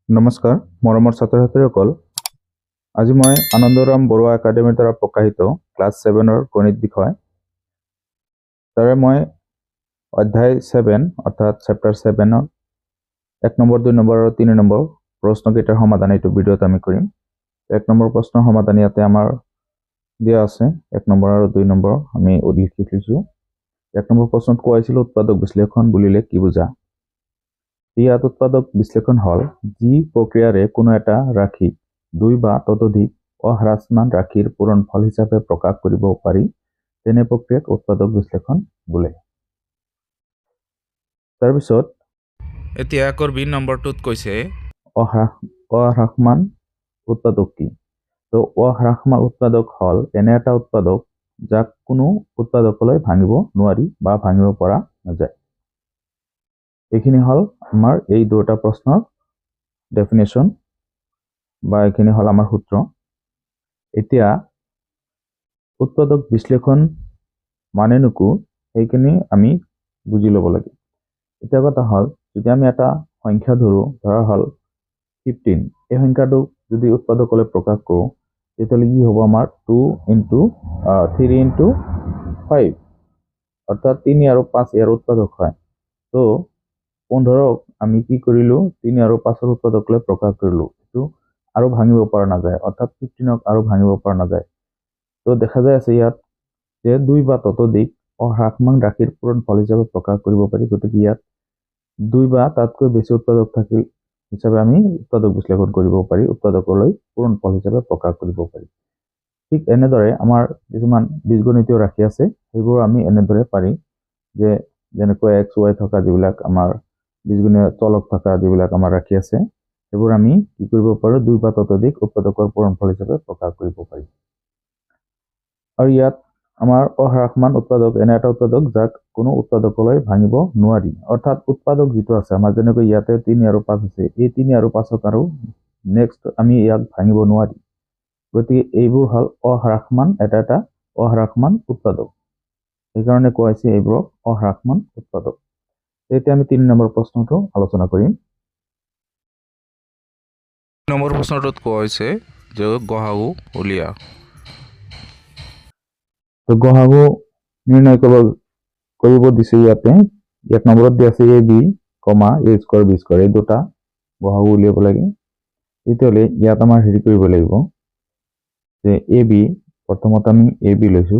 নমস্কাৰ মৰমৰ ছাত্ৰ-ছাত্ৰীসকল আজি মই আনন্দৰাম বৰুৱা একাডেমীৰ দ্বাৰা প্ৰকাশিত ক্লাছ 7ৰ গণিত বিষয় তাৰে মই অধ্যায় 7 অৰ্থাৎ চেপ্টাৰ 7ৰ 1 নম্বৰ 2 নম্বৰ আৰু 3 নম্বৰ প্ৰশ্নকেইটাৰ সমাধান এইটো ভিডিঅ'ত আমি কৰিম 1 নম্বৰ প্ৰশ্নৰ সমাধান ইয়াতে আমাৰ দিয়া আছে 1 নম্বৰ আৰু 2 নম্বৰ আমি লিখি থৈছো 1 নম্বৰ প্ৰশ্নত কোৱা হৈছিল উৎপাদক বিশ্লেষণ বুলিলে কি বুজা ইয়াত উৎপাদক বিশ্লেষণ হল যি প্ৰক্ৰিয়াৰে কোনো এটা ৰাশি দুই বা ততোধিক অহ্ৰাসমান ৰাশিৰ পূৰণফল হিচাপে প্ৰকাশ কৰিব পাৰি তেনে প্ৰক্ৰিয়াক উৎপাদক বিশ্লেষণ বোলে তাৰ পিছত এতিয়া আকৰ বি নম্বৰটোত কৈছে অহ্ৰাসমান উৎপাদক কি তো অহ্ৰাসমান উৎপাদক হল এনে এটা উৎপাদক যাক কোনো উৎপাদকলৈ ভাঙিব নোৱাৰি বা ভাঙিব পৰা নাযায় এইখিনি হল আমাৰ এই দুটা প্ৰশ্নৰ ডেফিনেশ্যন বা এইখিনি হল আমাৰ সূত্র এতিয়া উৎপাদক বিশ্লেষণ মানে নুকু সেইখিনি আমি বুজি ল'ব লাগে এতিয়া কথা হল যদি আমি এটা সংখ্যা ধৰা হল 15 এই সংখ্যাটো যদি উৎপাদকলৈ প্ৰকাশ কৰো তেতিয়াহ'লে কি হ'ব আমাৰ 2 into 3 into 5 অৰ্থাৎ 3 আৰু 5 ইয়াৰ উৎপাদক হয় তো 15 আমি কি কৰিলো 3 আৰু 5 ৰ উৎপাদকলৈ প্ৰকাশ কৰিলো এটো আৰু ভাঙিব পৰা নাযায় অৰ্থাৎ 15ক আৰু ভাঙিব পৰা নাযায় তো দেখা যায় আছে ইয়াত যে দুই বা ততোধিক অহ্ৰাসমান ৰাশিৰ পূৰণফল হিচাপে প্ৰকাশ কৰিব পাৰি গতিকে ইয়াত দুই বা তাতকৈ বেছি উৎপাদক থাকিল হিচাপে আমি উৎপাদক বিশ্লেষণ কৰিব পাৰি উৎপাদকলৈ পূৰণফল হিচাপে প্ৰকাশ কৰিব পাৰি ঠিক এনেদৰে আমাৰ কিছুমান বীজগণিতীয় ৰাশি আছে সেইবোৰ আমি এনেদৰে পাৰি যে যেনেকৈ x y থকা যিবিলাক আমাৰ বীজগণিতীয় চলক থকা যিবিলাক আমাৰ ৰাশি আছে সেইবোৰ আমি কি কৰিব পাৰো দুই বা ততোধিক উৎপাদকৰ পূৰণফল হিচাপে প্ৰকাশ কৰিব পাৰি আৰু ইয়াত আমাৰ অহ্ৰাসমান উৎপাদক এনে এটা উৎপাদক যাক কোনো উৎপাদকলৈ ভাঙিব নোৱাৰি অৰ্থাৎ উৎপাদক যেটো আছে আমাৰ যেনেকৈ ইয়াতে 3 আৰু 5 আছে এই 3 আৰু 5ক আৰু নেক্সট আমি ইয়াক ভাঙিব নোৱাৰি গতিকে এইবোৰ হল অহ্ৰাসমান এটা অহ্ৰাসমান উৎপাদক এইকাৰণে কোৱা হৈছে এইবোৰক অহ্ৰাসমান উৎপাদক এতিয়া আমি 3 নম্বৰ প্ৰশ্নটো আলোচনা কৰিম নম্বৰ প্ৰশ্নটোত কোৱা হৈছে যে গহাউ উলিয়া তো গহাউ নিৰ্ণয় কৰিব দিছে ইয়াতে 1 নম্বৰত দিয়া আছে a b, a square b square এই দুটা গহাউ উলিয়াব লাগে তেতিয়াহ'লে ইয়াত আমাৰ হেৰি কৰিব লাগিব যে a b প্ৰথমত আমি a b লৈছো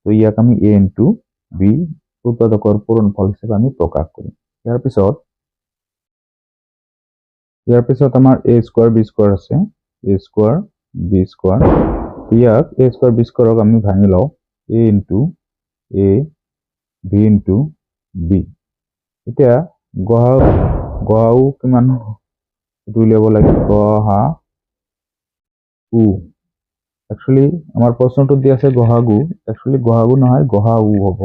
তো ইয়াক আমি a into b উৎপাদকৰ পূৰণফল হিচাপে আমি প্ৰকাশ কৰিম ইয়াৰ পিছত আমাৰ a স্কয়ার b স্কয়ার আছে a স্কয়ার b স্কয়ার ইয়াক a স্কয়ার b স্কয়ারক আমি ভাঙি লওঁ a into a b into b এতিয়া গহাউ কিমান উলিয়াব লাগে গহাউ একচুয়ালি আমার প্রশ্নটো দি আছে গহাগু একচুয়ালি গহাগু নহয় গহাউ হ'ব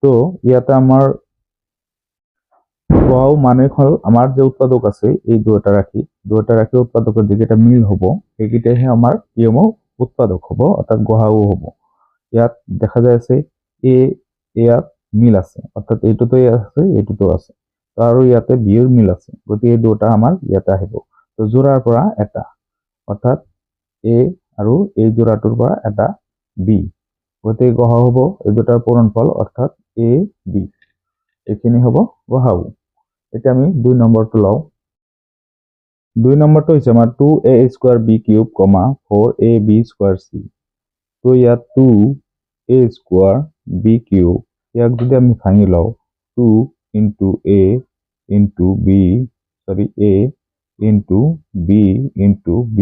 তো ইয়াতে আমাৰ গহাউ মানে হল আমাৰ যে উৎপাদক আছে এই দুটা ৰাশি উৎপাদকৰ যেটা মিল হ'ব সেইকেইটাহে আমাৰ কি হ'ব উৎপাদক হ'ব অৰ্থাৎ গহাউ হ'ব ইয়াত দেখা যায় আছে ইয়াত মিল আছে অর্থাৎ এইটোতো আছে এইটোতো আছে আৰু ইয়াতে বিৰ মিল আছে গতিকে এই দুটা আমাৰ ইয়াতে আহিব তো জোড়াৰ পৰা এটা অৰ্থাৎ a আৰু এই জোড়াটোৰ পৰা এটা b গতিকে গহাউ হ'ব এই দুটাৰ পূৰণফল অৰ্থাৎ a b এইখিনি হ'ব গহাউ এতিয়া আমি 2 নম্বৰটো লওঁ 2 নম্বৰটো হৈছে আমাৰ 2a square b cube 4ab square c তো ইয়াত 2a স্কয়ার b কিউব ইয়াক যদি আমি ভাঙি লওঁ 2 into a into b sorry a into b into b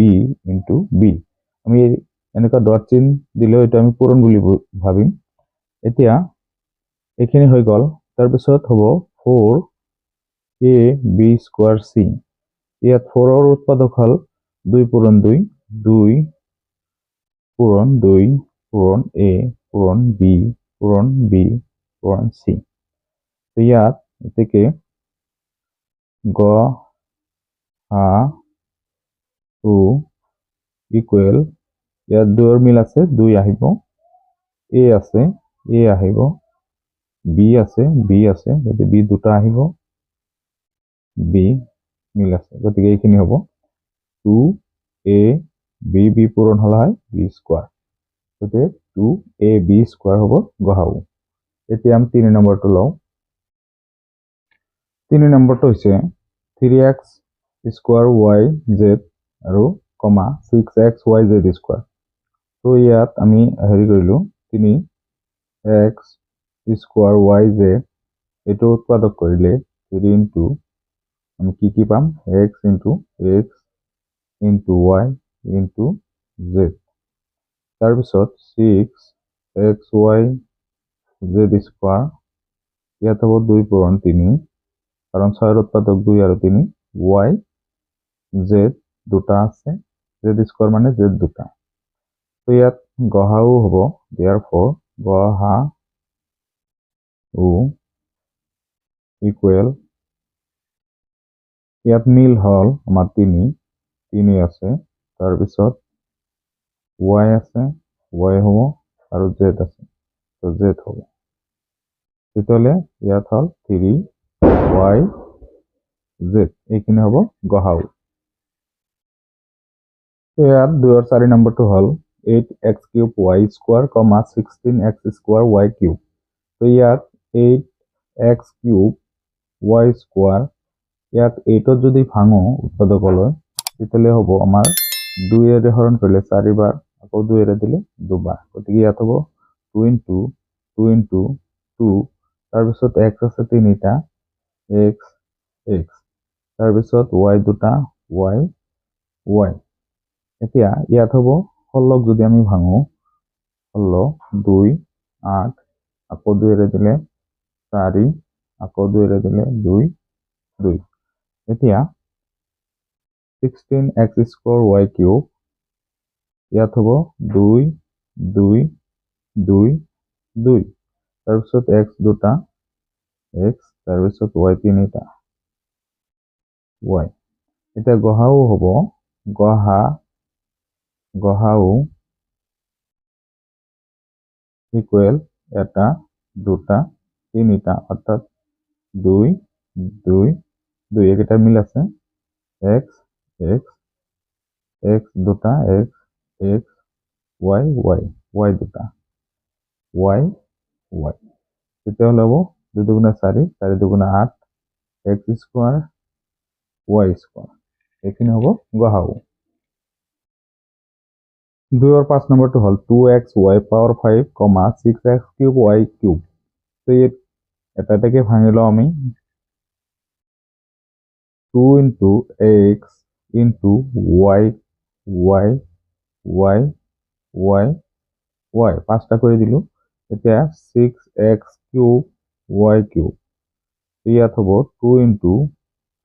into b আমি এনেকা ডট চিন দিলেও এটা আমি পূৰণ বুলি ভাবিম এতিয়া এইখিনি হৈ গল তাৰ পিছত হ'ব 4ab স্কয়াৰ c ইয়াত 4 ৰ উৎপাদক হল 2 পূৰণ 2 2 পূৰণ 2 পূৰণ a পূৰণ b পূৰণ b পূৰণ c তো ইয়াত এতেকে গহাউ ইকুৱেল ইয়াত 2 ৰ মিল আছে 2 আহিব a আছে a আহিব b আছে b আছে যদি b দুটা আহিব b মিল আছে, গতিকে এইখিনি হ'ব 2ab পূৰণ হ'লে হয় b স্কোয়াৰ, গতিকে 2ab স্কোয়াৰ হ'ব গ হা উ। এতিয়া আমি 3 নম্বৰটো লওঁ। 3 নম্বৰটো হৈছে 3x স্কোয়াৰ y z আৰু কমা 6x y z স্কোয়াৰ। তো ইয়াত আমি হেৰি কৰিলো 3x স্কোয়াৰ y z এইটো উৎপাদক কৰিলে 3 ইনটু আমি কি পাম x into y into z, তাৰপিছত 6xy z স্কোয়াৰ, ইয়াত হ'ব 2 পূৰণ 3, কারণ 6 উৎপাদক 2 আর 3, y z দুটা আছে, z স্কোয়ার মানে z দুটা। তো ইয়াত গহাও হ'ব, therefore গহাও ইকুৱেল, ইয়াত মিল হল আমাৰ 3 আছে, তাৰপিছত y আছে, y হ'ব আৰু z আছে, তো z হ'ব। তেতিয়াহ'লে ইয়াত হল 3y z, এইখিনি হ'ব গহাও। তো ইয়াত 2 আর 4 নম্বৰটো হল 8x cube y square, 16x square y cube. তো ইয়াত 8x কিউব y স্কোয়ার, ইয়াত 8 যদি ভাঙো উৎপাদকলৈ, তেতিয়াহ'লে হ'ব আমাৰ 2 এৰে হৰণ কৰিলে 4 বাৰ, আকৌ 2 এৰে দিলে 2 বাৰ, গতিকে ইয়াত হ'ব 2 ইনটু 2, তাৰপিছত x আছে 3টা, x, তাৰপিছত y দুটা, y। এতিয়া ইয়াত হ'ব 16 যদি আমি ভাঙো, 16, 2, 8, আকৌ 2 এৰে দিলে 4, আকৌ 2 এৰে দিলে 2। এতিয়া 16x স্কোয়াৰ y কিউব, ইয়াত হ'ব 2, 2, তাৰপিছত x দুটা, x, তাৰপিছত y 3টা, y। এতিয়া গহাও হ'ব, গহাও ইকুৱেল এটা, দুটা, 3টা, অর্থাৎ 2, একেটা মিল আছে, x, দুটা, x, y দুটা, y। তেতিয়াহ'লে হ'ব 2 দুগুণে 4, 4 দুগুণে 8, x স্কোয়ার y স্কোয়ার, এইখিনি হ'ব গহাও। 2 আর 5 নম্বরটো হল 2x y পাওয়ার 5, 6x কিউব y কিউব। তো এটাকে ভাঙি লওঁ আমি, 2 ইনটু x ইনটু y, 5টা করে দিলো। এতিয়া 6x কিউব y কিউব, ইয়াত হ'ব 2 ইনটু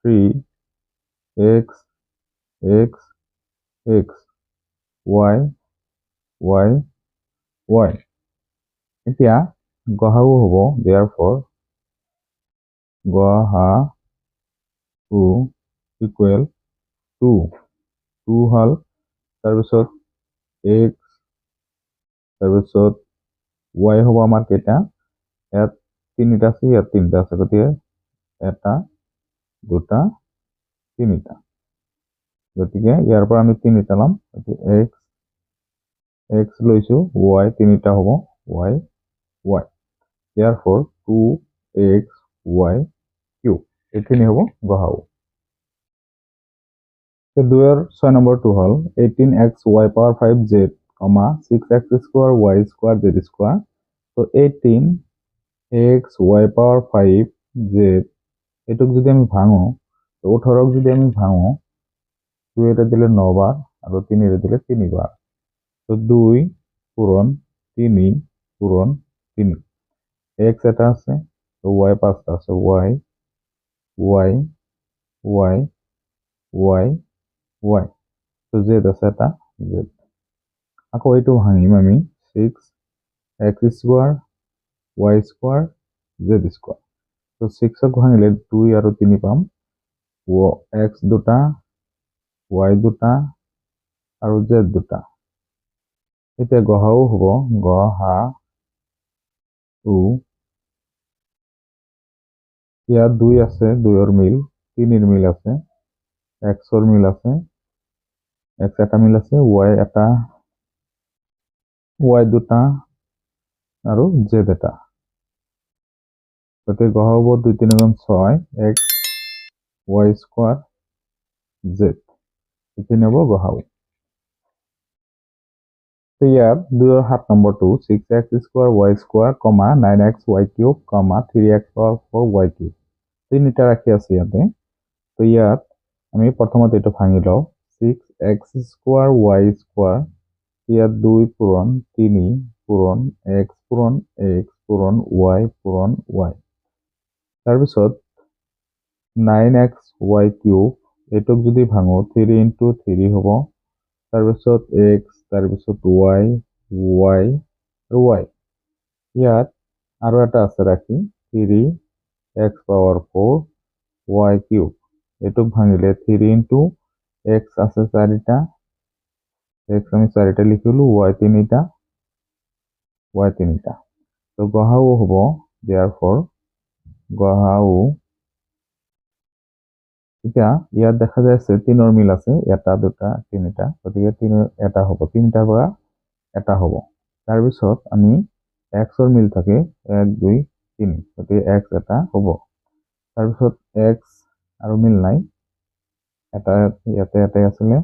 3x, y। এতিয়া গহাও হ'ব, therefore গহাও ইকুৱেল 2 হল, তাৰপিছত x, তাৰপিছত y হ'ব আমাৰ কেইটা, ইয়াত 3টা আছে, ইয়াত 3টা আছে, গতিকে এটা, দুটা, 3টা, গতিকে ইয়াৰ পৰা আমি 3টা ল'ম, x লৈছো, y 3টা হ'ব, y। therefore 2x y cube, এইখিনি হ'ব গহাও। 2 আর 6 নম্বরটো হল 18x y পাওয়ার 5 z, 6x square y square z square. তো 18x y পাওয়ার 5 z, এটুক যদি আমি ভাঙো, তো 18 যদি আমি ভাঙো, 2 এরে দিলে 9 বার, আর 3 এরে দিলে 3 বার, তো 2 পূরণ 3, x এটা আছে, তো y 5টা আছে, y, তো z আছে এটা, z। আকৌ এইটো ভাঙিম আমি, 6x square y square z square. তো 6ক ভাঙিলে 2 আৰু 3 পাম, x দুটা, y দুটা আৰু z দুটা। এতিয়া গহাও হ'ব, গহাও, ইয়াত 2 আছে, 2ৰ মিল, 3ৰ মিল আছে, এক্সৰ মিল আছে, এক্স এটা মিল আছে, ৱাই এটা, ৱাই দুটা আৰু জেড এটা। গতিকে গ হ'ব 2 3 গুণ 6 এক্স ৱাই স্কোয়াৰ জেড, এইখিনি হ'ব গহাও। তো ইয়াত 2 7 নম্বৰটো 6x square y square, 9x y cube, 3x power 4 y cube, তিনিটা ৰাখি আছে ইয়াতে। তো ইয়াত আমি প্ৰথমতে এইটো ভাঙি লওঁ। 6x স্কোয়াৰ y স্কোয়াৰ, ইয়াত 2 পূৰণ 3 পূৰণ x পূৰণ x পূৰণ y পূৰণ y। তাৰপিছত 9x y কিউব, এইটোক যদি ভাঙো 3 × 3 হ'ব। তাৰপিছত x, তাৰপিছত y আৰু y। ইয়াত আৰু এটা আছে ৰাখি 3x পাৱাৰ 4 y কিউব, এইটোক ভাঙিলে 3 × x আছে 4টা, x আমি 4টা লিখিলো, y 3টা, y 3টা। তো গহাও হ'ব therefore গহাও। এতিয়া ইয়াত দেখা যায় আছে 3ৰ মিল আছে, এটা দুটা তিনিটা, গতিকে 3 এটা হ'ব, 3টাৰ পৰা এটা হ'ব। তাৰপিছত আমি এক্সৰ মিল থাকে 1 2 3, গতিকে এক্স এটা হ'ব। তাৰপিছত এক্স আৰু মিল নাই, এটা ইয়াতে এটাই আছিলে।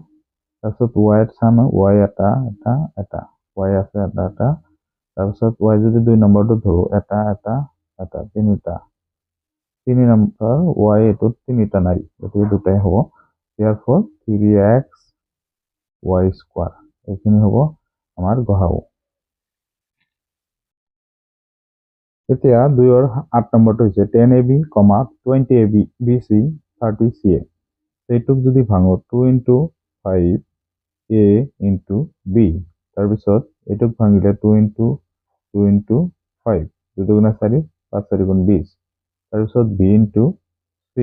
তাৰপিছত ৱাইত চাম, ৱাই এটা এটা এটা, ৱাই আছে এটা এটা। তাৰপিছত ৱাই যদি 2 নম্বৰটো ধৰো, এটা এটা এটা, তিনিটা, 3 নম্বৰ ৱাই এইটোত তিনিটা নাই, গতিকে দুটাই হ'ব। therefore 3x y স্কোয়ার, এইখিনি হ'ব আমাৰ গহাও। এতিয়া 2ৰ 8 নম্বৰটো হৈছে 10ab, 20ab BC 30CA। এইটোক যদি ভাঙো 2 × 5a × b, তাৰপিছত এইটোক ভাঙিলে 2 × 2 × 5, 2 দুগুণে 4, 5 4 গুণ 20। তাৰপিছত b × c,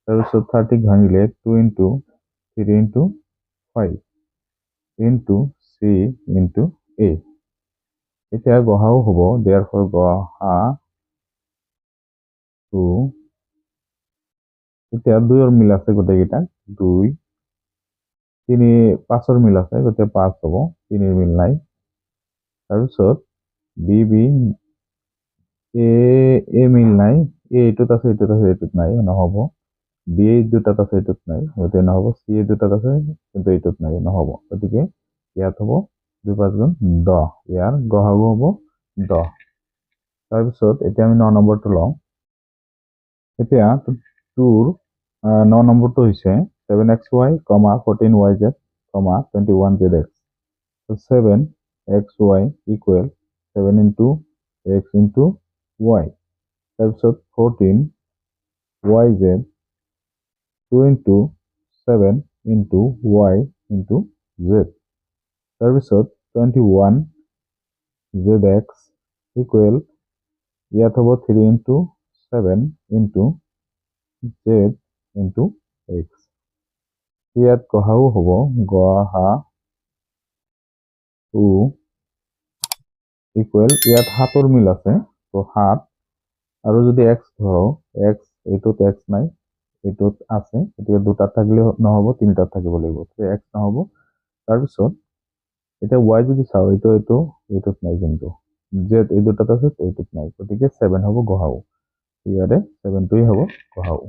তাৰপিছত 30ক ভাঙিলে 2 × 3 × 5 × c × a। এতিয়া গহাও হ'ব therefore গহাটো। এতিয়া 2ৰ মিল আছে গোটেইকেইটা, 2 3 5ৰ মিল আছে, গতিকে 5 হ'ব, 3ৰ মিল নাই। তাৰপিছত বি এ মিল নাই, এইটোত আছে এইটোত আছে এইটোত নাই, নহ'ব। বি দুটাত আছে এইটোত নাই, গতিকে নহ'ব। চি দুটাত আছে কিন্তু এইটোত নাই, নহ'ব। গতিকে ইয়াত হ'ব 2 5 গুণ 10, ইয়াৰ গহাও হ'ব 10। তাৰপিছত এতিয়া আমি 9 নম্বৰটো লওঁ। এতিয়া 2ৰ 9 নম্বৰটো হৈছে 7xy, 14yz, 21zx। So 7xy equal 7 × x × y। তাৰপিছত 14yz 2 × 7 × y × z। তাৰপিছত 21zx equal, ইয়াত হ'ব 3 × 7 × z × x। ইয়াত গহাও হ'ব গহাটো ইকুৱেল, ইয়াত 7ৰ মিল আছে, তো 7 আৰু যদি x ধৰো, x এইটোত x নাই, এইটোত আছে, গতিকে দুটাত থাকিলে নহ'ব, তিনিটাত থাকিব লাগিব, x নহ'ব। তাৰপিছত এতিয়া y যদি চাওঁ, এইটোত নাই, কিন্তু z এই দুটাত আছে, এইটোত নাই, গতিকে 7 হ'ব গহাও। ইয়াৰে 7টোৱে হ'ব গহাও।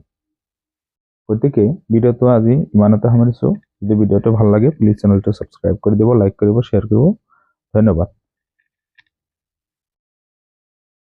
গতিকে ভিডিঅ'টো আজি ইমানতে সামৰিছোঁ। যদি ভিডিঅ'টো ভাল লাগে প্লিজ চেনেলটো ছাবস্ক্ৰাইব কৰি দিব, লাইক কৰিব, শ্বেয়াৰ কৰিব। ধন্যবাদ।